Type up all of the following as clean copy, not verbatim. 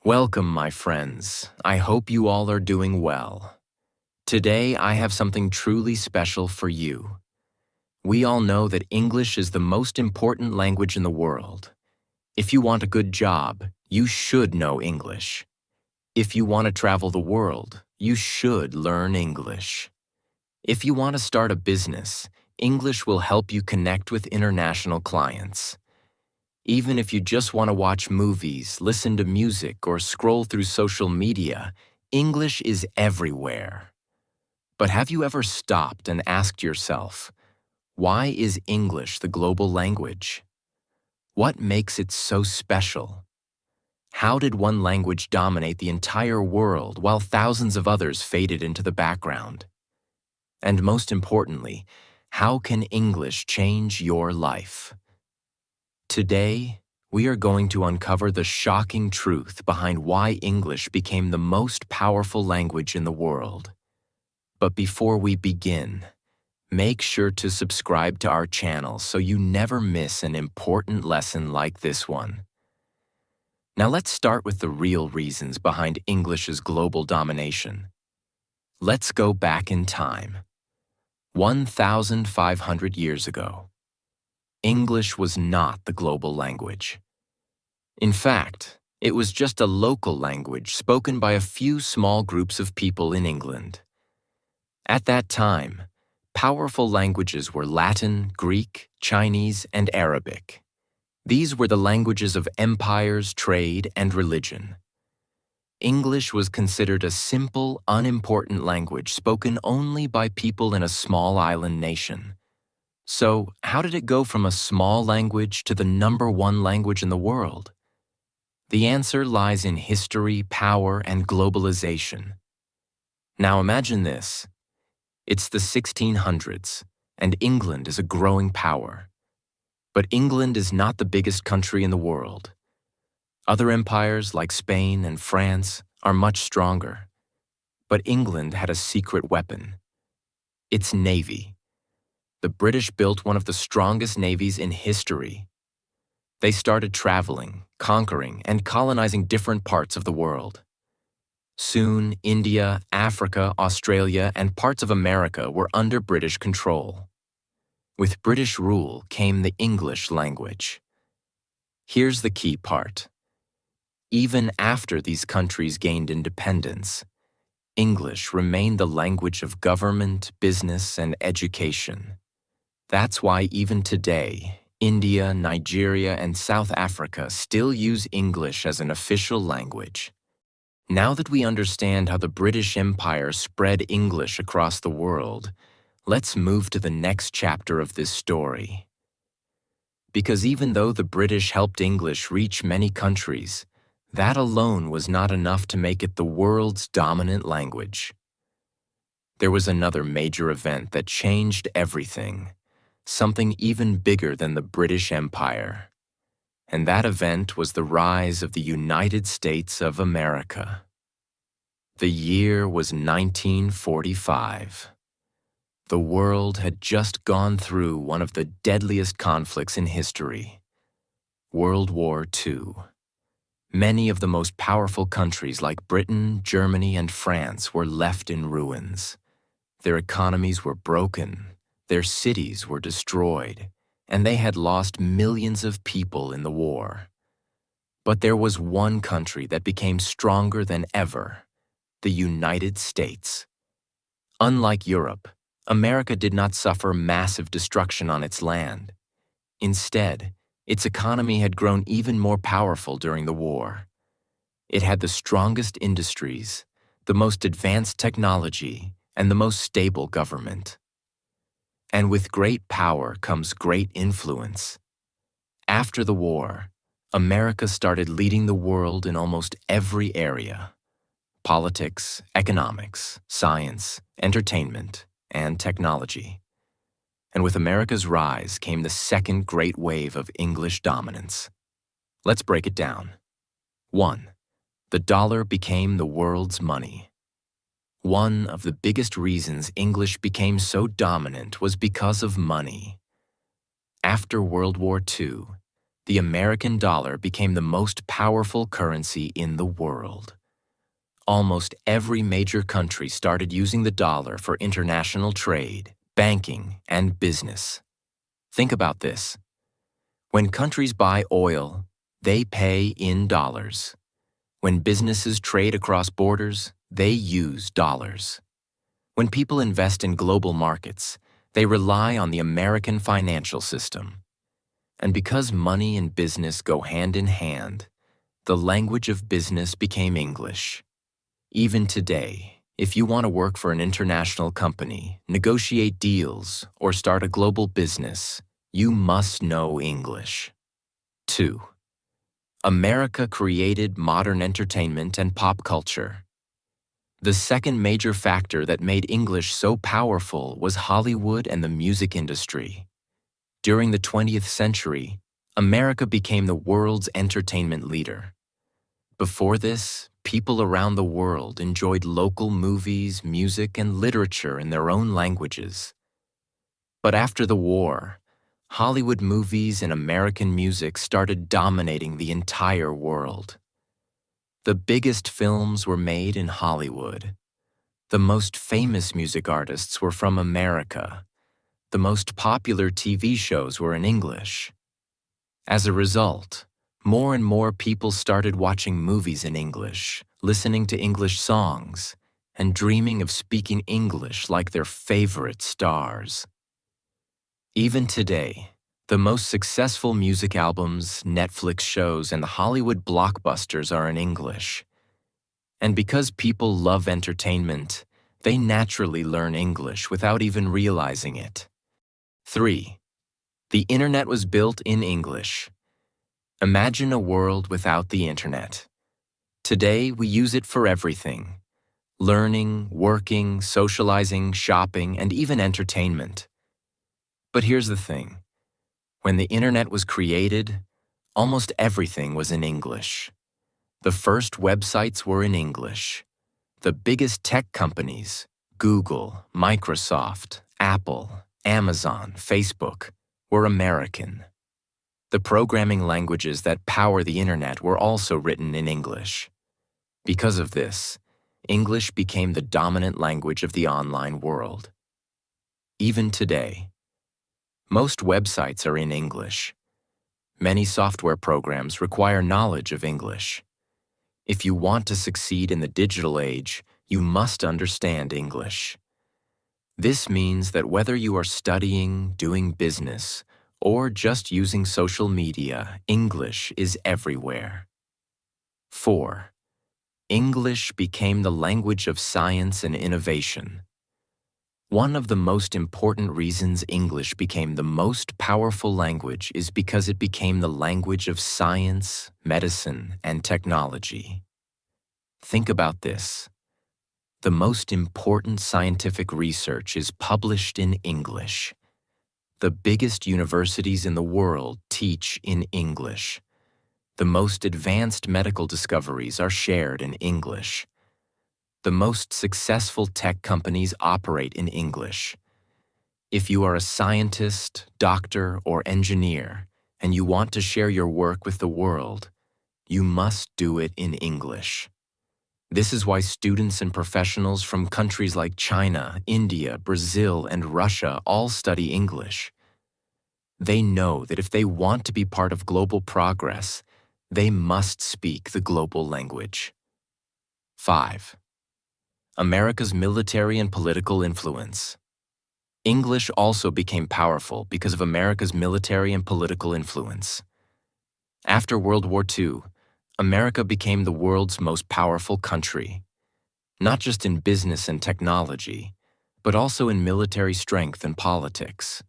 Welcome, my friends. I hope you all are doing well. Today, I have something truly special for you. We all know that English is the most important language in the world. If you want a good job, you should know English. If you want to travel the world, you should learn English. If you want to start a business, English will help you connect with international clients. Even if you just want to watch movies, listen to music, or scroll through social media, English is everywhere. But have you ever stopped and asked yourself, why is English the global language? What makes it so special? How did one language dominate the entire world while thousands of others faded into the background? And most importantly, how can English change your life? Today, we are going to uncover the shocking truth behind why English became the most powerful language in the world. But before we begin, make sure to subscribe to our channel so you never miss an important lesson like this one. Now let's start with the real reasons behind English's global domination. Let's go back in time. 1,500 years ago. English was not the global language. In fact, it was just a local language spoken by a few small groups of people in England. At that time, powerful languages were Latin, Greek, Chinese, and Arabic. These were the languages of empires, trade, and religion. English was considered a simple, unimportant language spoken only by people in a small island nation. So, how did it go from a small language to the #1 language in the world? The answer lies in history, power, and globalization. Now imagine this. It's the 1600s, and England is a growing power. But England is not the biggest country in the world. Other empires like Spain and France are much stronger. But England had a secret weapon. Its navy. The British built one of the strongest navies in history. They started traveling, conquering, and colonizing different parts of the world. Soon, India, Africa, Australia, and parts of America were under British control. With British rule came the English language. Here's the key part. Even after these countries gained independence, English remained the language of government, business, and education. That's why even today, India, Nigeria, and South Africa still use English as an official language. Now that we understand how the British Empire spread English across the world, let's move to the next chapter of this story. Because even though the British helped English reach many countries, that alone was not enough to make it the world's dominant language. There was another major event that changed everything. Something even bigger than the British Empire. And that event was the rise of the United States of America. The year was 1945. The world had just gone through one of the deadliest conflicts in history, World War II. Many of the most powerful countries like Britain, Germany, and France were left in ruins. Their economies were broken. Their cities were destroyed, and they had lost millions of people in the war. But there was one country that became stronger than ever, the United States. Unlike Europe, America did not suffer massive destruction on its land. Instead, its economy had grown even more powerful during the war. It had the strongest industries, the most advanced technology, and the most stable government. And with great power comes great influence. After the war, America started leading the world in almost every area: politics, economics, science, entertainment, and technology. And with America's rise came the second great wave of English dominance. Let's break it down. 1. The dollar became the world's money. One of the biggest reasons English became so dominant was because of money. After World War II, the American dollar became the most powerful currency in the world. Almost every major country started using the dollar for international trade, banking, and business. Think about this. When countries buy oil, they pay in dollars. When businesses trade across borders, they use dollars. When people invest in global markets, they rely on the American financial system. And because money and business go hand in hand, the language of business became English. Even today, if you want to work for an international company, negotiate deals, or start a global business, you must know English. 2. America created modern entertainment and pop culture. The second major factor that made English so powerful was Hollywood and the music industry. During the 20th century, America became the world's entertainment leader. Before this, people around the world enjoyed local movies, music, and literature in their own languages. But after the war, Hollywood movies and American music started dominating the entire world. The biggest films were made in Hollywood. The most famous music artists were from America. The most popular TV shows were in English. As a result, more and more people started watching movies in English, listening to English songs, and dreaming of speaking English like their favorite stars. Even today, the most successful music albums, Netflix shows, and the Hollywood blockbusters are in English. And because people love entertainment, they naturally learn English without even realizing it. 3. The internet was built in English. Imagine a world without the internet. Today, we use it for everything: learning, working, socializing, shopping, and even entertainment. But here's the thing. When the internet was created, almost everything was in English. The first websites were in English. The biggest tech companies, Google, Microsoft, Apple, Amazon, Facebook, were American. The programming languages that power the internet were also written in English. Because of this, English became the dominant language of the online world. Even today, most websites are in English. Many software programs require knowledge of English. If you want to succeed in the digital age, you must understand English. This means that whether you are studying, doing business, or just using social media, English is everywhere. 4. English became the language of science and innovation. One of the most important reasons English became the most powerful language is because it became the language of science, medicine, and technology. Think about this. The most important scientific research is published in English. The biggest universities in the world teach in English. The most advanced medical discoveries are shared in English. The most successful tech companies operate in English. If you are a scientist, doctor, or engineer, and you want to share your work with the world, you must do it in English. This is why students and professionals from countries like China, India, Brazil, and Russia all study English. They know that if they want to be part of global progress, they must speak the global language. 5. America's military and political influence. English also became powerful because of America's military and political influence. After World War II, America became the world's most powerful country, not just in business and technology, but also in military strength and politics.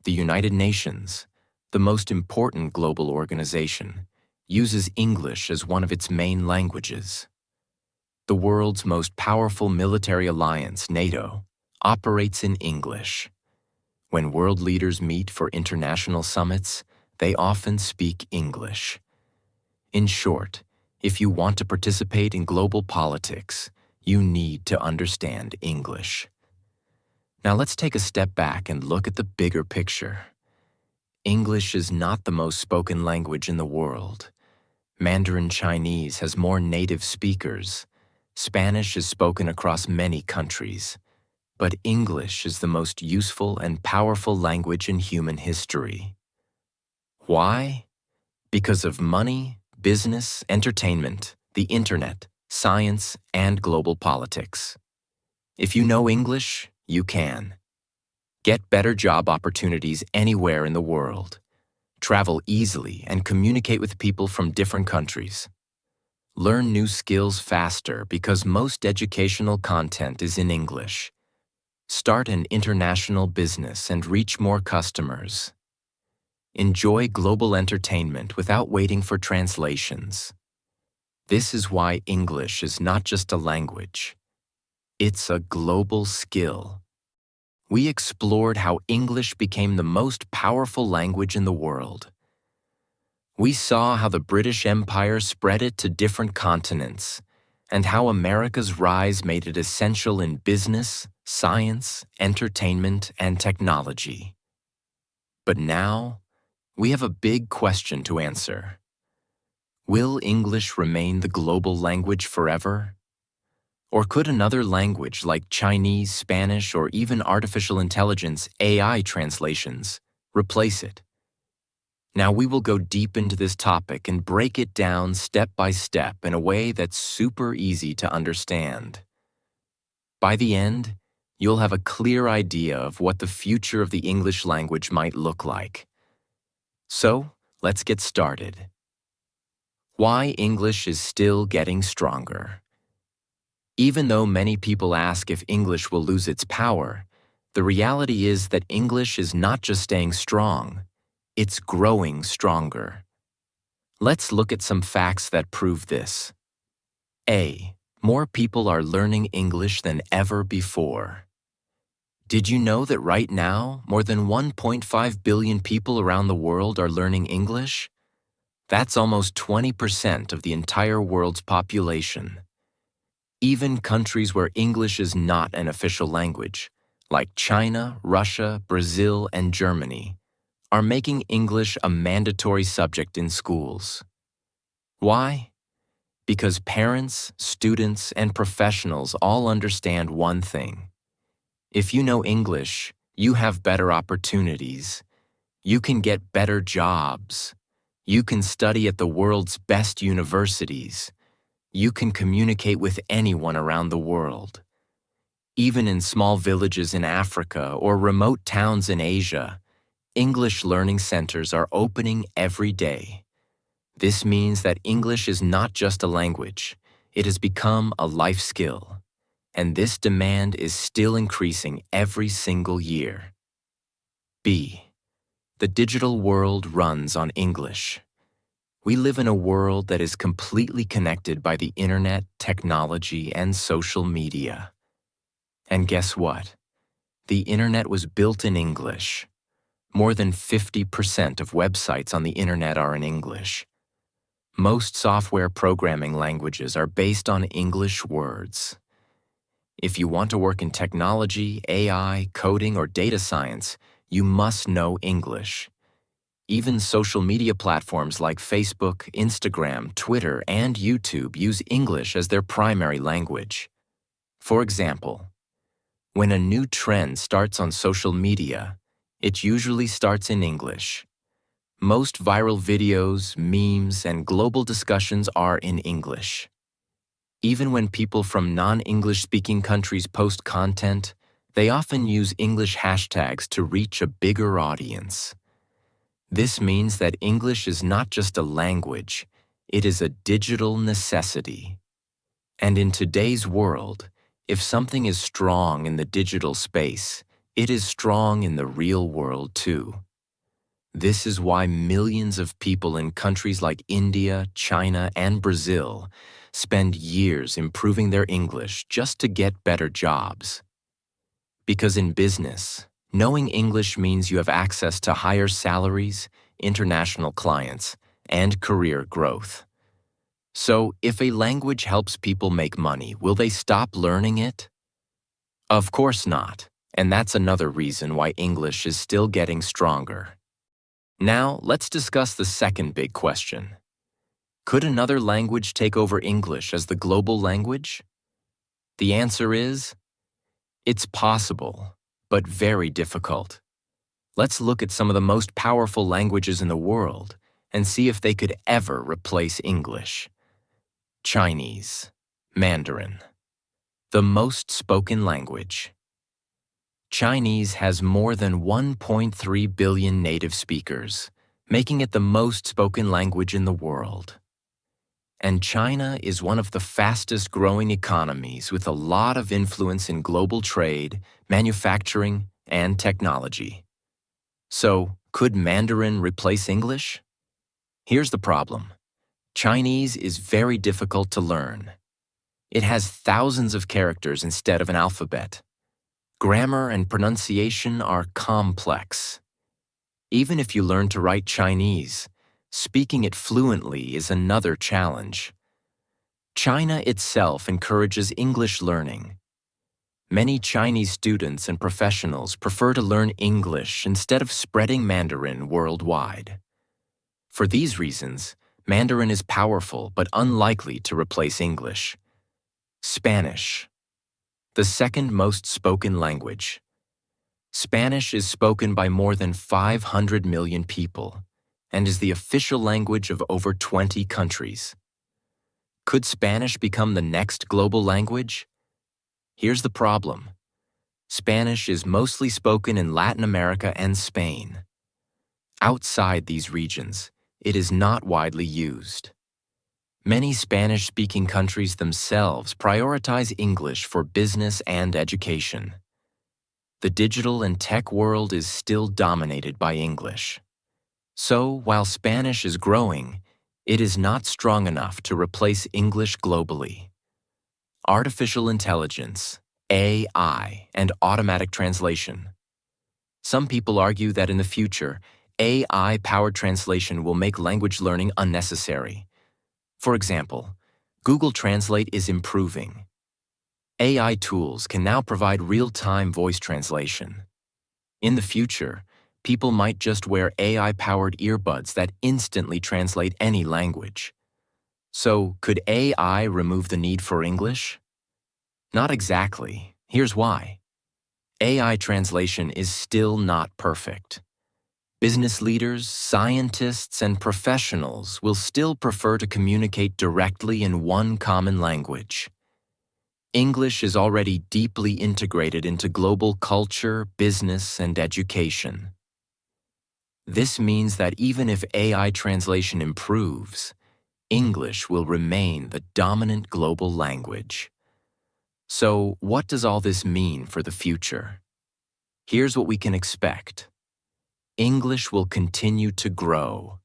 The United Nations, the most important global organization, uses English as one of its main languages. The world's most powerful military alliance, NATO, operates in English. When world leaders meet for international summits, they often speak English. In short, if you want to participate in global politics, you need to understand English. Now let's take a step back and look at the bigger picture. English is not the most spoken language in the world. Mandarin Chinese has more native speakers. Spanish is spoken across many countries. But English is the most useful and powerful language in human history. Why? Because of money, business, entertainment, the internet, science, and global politics. If you know English, you can get better job opportunities anywhere in the world, travel easily and communicate with people from different countries, learn new skills faster because most educational content is in English, start an international business and reach more customers, enjoy global entertainment without waiting for translations. This is why English is not just a language. It's a global skill. We explored how English became the most powerful language in the world. We saw how the British Empire spread it to different continents, and how America's rise made it essential in business, science, entertainment, and technology. But now, we have a big question to answer. Will English remain the global language forever? Or could another language like Chinese, Spanish, or even artificial intelligence AI translations replace it? Now we will go deep into this topic and break it down step by step in a way that's super easy to understand. By the end, you'll have a clear idea of what the future of the English language might look like. So, let's get started. Why English is still getting stronger. Even though many people ask if English will lose its power, the reality is that English is not just staying strong, it's growing stronger. Let's look at some facts that prove this. A. More people are learning English than ever before. Did you know that right now, more than 1.5 billion people around the world are learning English? That's almost 20% of the entire world's population. Even countries where English is not an official language, like China, Russia, Brazil, and Germany, are making English a mandatory subject in schools. Why? Because parents, students, and professionals all understand one thing. If you know English, you have better opportunities. You can get better jobs. You can study at the world's best universities. You can communicate with anyone around the world. Even in small villages in Africa or remote towns in Asia, English learning centers are opening every day. This means that English is not just a language, it has become a life skill. And this demand is still increasing every single year. B. The digital world runs on English. We live in a world that is completely connected by the internet, technology, and social media. And guess what? The internet was built in English. More than 50% of websites on the internet are in English. Most software programming languages are based on English words. If you want to work in technology, AI, coding, or data science, you must know English. Even social media platforms like Facebook, Instagram, Twitter, and YouTube use English as their primary language. For example, when a new trend starts on social media, it usually starts in English. Most viral videos, memes, and global discussions are in English. Even when people from non-English speaking countries post content, they often use English hashtags to reach a bigger audience. This means that English is not just a language, it is a digital necessity. And in today's world, if something is strong in the digital space, it is strong in the real world too. This is why millions of people in countries like India, China, and Brazil spend years improving their English just to get better jobs. Because in business, knowing English means you have access to higher salaries, international clients, and career growth. So, if a language helps people make money, will they stop learning it? Of course not, and that's another reason why English is still getting stronger. Now, let's discuss the second big question. Could another language take over English as the global language? The answer is, it's possible, but very difficult. Let's look at some of the most powerful languages in the world and see if they could ever replace English. Chinese, Mandarin. The most spoken language. Chinese has more than 1.3 billion native speakers, making it the most spoken language in the world. And China is one of the fastest growing economies with a lot of influence in global trade, manufacturing, and technology. So, could Mandarin replace English? Here's the problem. Chinese is very difficult to learn. It has thousands of characters instead of an alphabet. Grammar and pronunciation are complex. Even if you learn to write Chinese, speaking it fluently is another challenge. China itself encourages English learning. Many Chinese students and professionals prefer to learn English instead of spreading Mandarin worldwide. For these reasons, Mandarin is powerful but unlikely to replace English. Spanish. The second most spoken language. Spanish is spoken by more than 500 million people and is the official language of over 20 countries. Could Spanish become the next global language? Here's the problem. Spanish is mostly spoken in Latin America and Spain. Outside these regions, it is not widely used. Many Spanish-speaking countries themselves prioritize English for business and education. The digital and tech world is still dominated by English. So, while Spanish is growing, it is not strong enough to replace English globally. Artificial intelligence, AI, and automatic translation. Some people argue that in the future, AI-powered translation will make language learning unnecessary. For example, Google Translate is improving. AI tools can now provide real-time voice translation. In the future, people might just wear AI-powered earbuds that instantly translate any language. So, could AI remove the need for English? Not exactly. Here's why. AI translation is still not perfect. Business leaders, scientists, and professionals will still prefer to communicate directly in one common language. English is already deeply integrated into global culture, business, and education. This means that even if AI translation improves, English will remain the dominant global language. So, what does all this mean for the future? Here's what we can expect. English will continue to grow.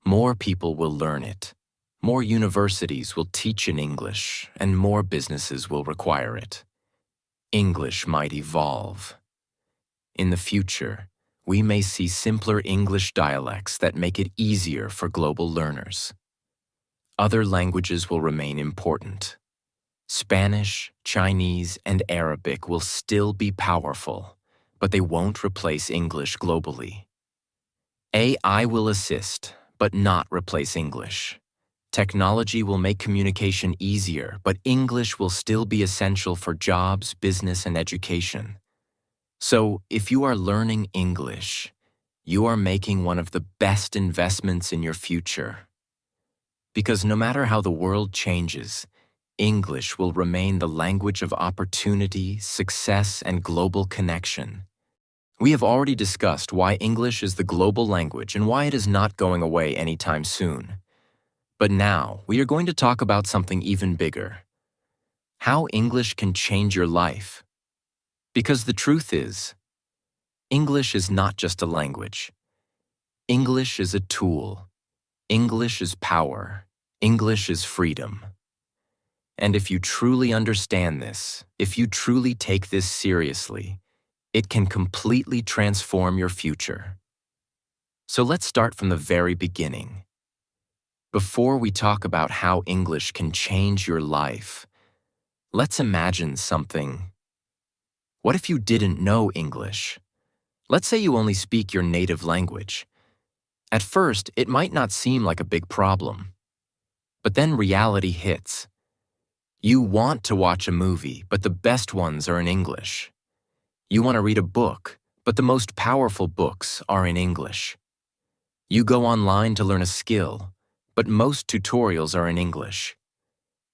More people will learn it. More universities will teach in English, and more businesses will require it. English might evolve. In the future, we may see simpler English dialects that make it easier for global learners. Other languages will remain important. Spanish, Chinese, and Arabic will still be powerful, but they won't replace English globally. AI will assist, but not replace English. Technology will make communication easier, but English will still be essential for jobs, business, and education. So, if you are learning English, you are making one of the best investments in your future. Because no matter how the world changes, English will remain the language of opportunity, success, and global connection. We have already discussed why English is the global language and why it is not going away anytime soon. But now, we are going to talk about something even bigger. How English can change your life. Because the truth is, English is not just a language. English is a tool. English is power. English is freedom. And if you truly understand this, if you truly take this seriously, it can completely transform your future. So let's start from the very beginning. Before we talk about how English can change your life, let's imagine something. What if you didn't know English? Let's say you only speak your native language. At first, it might not seem like a big problem. But then reality hits. You want to watch a movie, but the best ones are in English. You want to read a book, but the most powerful books are in English. You go online to learn a skill, but most tutorials are in English.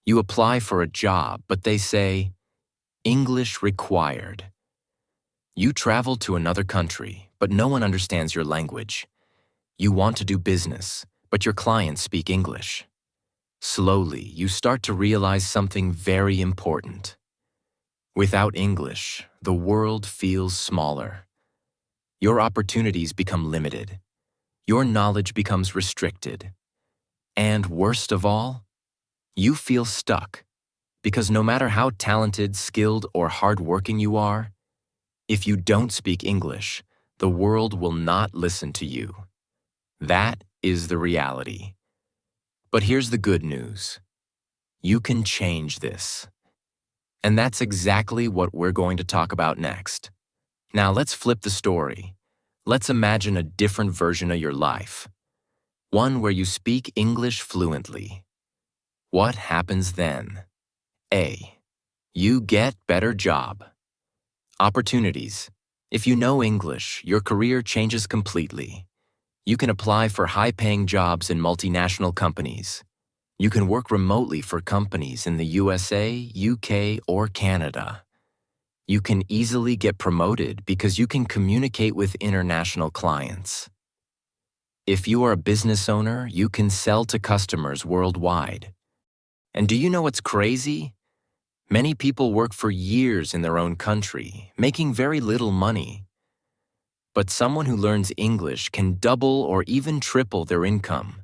You apply for a job, but they say, English required. You travel to another country, but no one understands your language. You want to do business, but your clients speak English. Slowly, you start to realize something very important. Without English, the world feels smaller. Your opportunities become limited. Your knowledge becomes restricted. And worst of all, you feel stuck. Because no matter how talented, skilled, or hardworking you are, if you don't speak English, the world will not listen to you. That is the reality. But here's the good news. You can change this. And that's exactly what we're going to talk about next. Now let's flip the story. Let's imagine a different version of your life. One where you speak English fluently. What happens then? A. You get better job. Opportunities. If you know English, your career changes completely. You can apply for high-paying jobs in multinational companies. You can work remotely for companies in the USA, UK, or Canada. You can easily get promoted because you can communicate with international clients. If you are a business owner, you can sell to customers worldwide. And do you know what's crazy? Many people work for years in their own country, making very little money. But someone who learns English can double or even triple their income,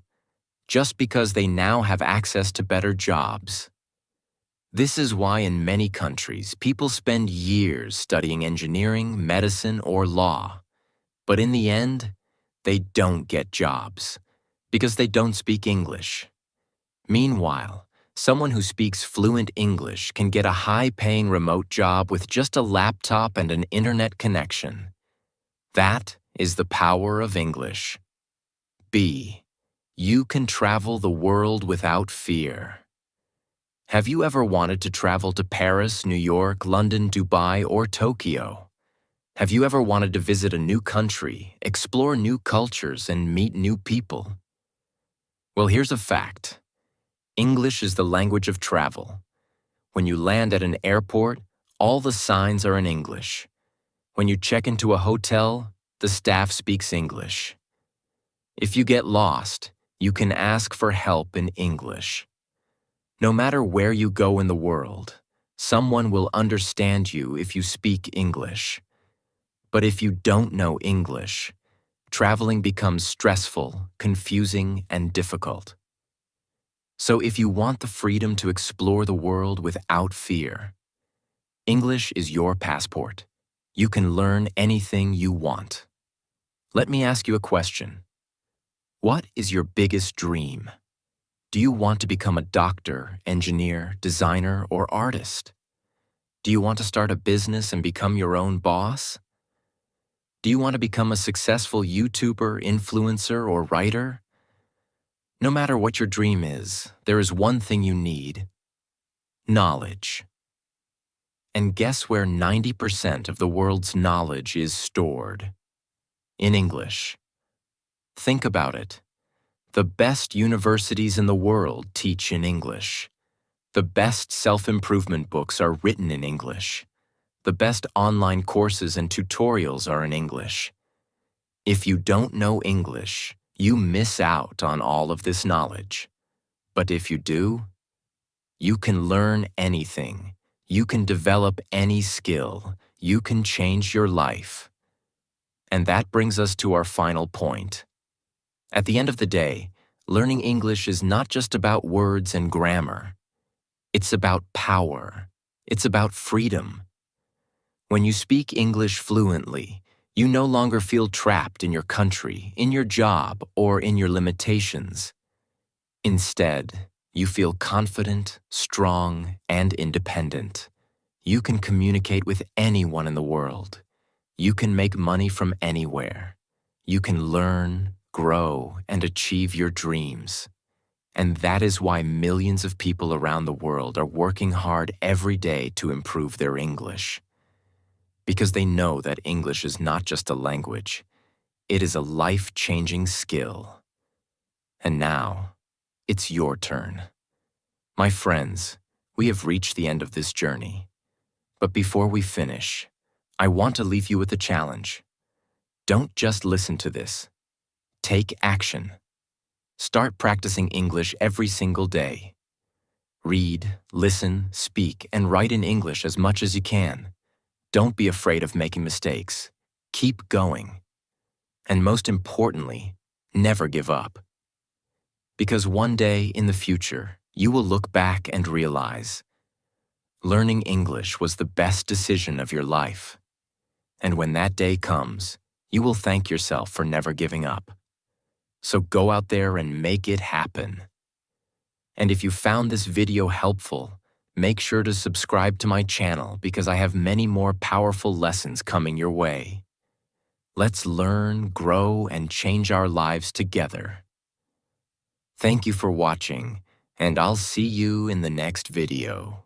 just because they now have access to better jobs. This is why in many countries, people spend years studying engineering, medicine, or law. But in the end, they don't get jobs, because they don't speak English. Meanwhile, someone who speaks fluent English can get a high-paying remote job with just a laptop and an internet connection. That is the power of English. B. You can travel the world without fear. Have you ever wanted to travel to Paris, New York, London, Dubai, or Tokyo? Have you ever wanted to visit a new country, explore new cultures, and meet new people? Well, here's a fact. English is the language of travel. When you land at an airport, all the signs are in English. When you check into a hotel, the staff speaks English. If you get lost, you can ask for help in English. No matter where you go in the world, someone will understand you if you speak English. But if you don't know English, traveling becomes stressful, confusing, and difficult. So if you want the freedom to explore the world without fear, English is your passport. You can learn anything you want. Let me ask you a question. What is your biggest dream? Do you want to become a doctor, engineer, designer, or artist? Do you want to start a business and become your own boss? Do you want to become a successful YouTuber, influencer, or writer? No matter what your dream is, there is one thing you need: knowledge. And guess where 90% of the world's knowledge is stored? In English. Think about it. The best universities in the world teach in English. The best self-improvement books are written in English. The best online courses and tutorials are in English. If you don't know English, you miss out on all of this knowledge. But if you do, you can learn anything. You can develop any skill. You can change your life. And that brings us to our final point. At the end of the day, learning English is not just about words and grammar. It's about power. It's about freedom. When you speak English fluently, you no longer feel trapped in your country, in your job, or in your limitations. Instead, you feel confident, strong, and independent. You can communicate with anyone in the world. You can make money from anywhere. You can learn, grow, and achieve your dreams. And that is why millions of people around the world are working hard every day to improve their English. Because they know that English is not just a language, it is a life-changing skill. And now, it's your turn. My friends, we have reached the end of this journey. But before we finish, I want to leave you with a challenge. Don't just listen to this. Take action. Start practicing English every single day. Read, listen, speak, and write in English as much as you can. Don't be afraid of making mistakes. Keep going. And most importantly, never give up. Because one day in the future, you will look back and realize, learning English was the best decision of your life. And when that day comes, you will thank yourself for never giving up. So go out there and make it happen. And if you found this video helpful, make sure to subscribe to my channel because I have many more powerful lessons coming your way. Let's learn, grow, and change our lives together. Thank you for watching, and I'll see you in the next video.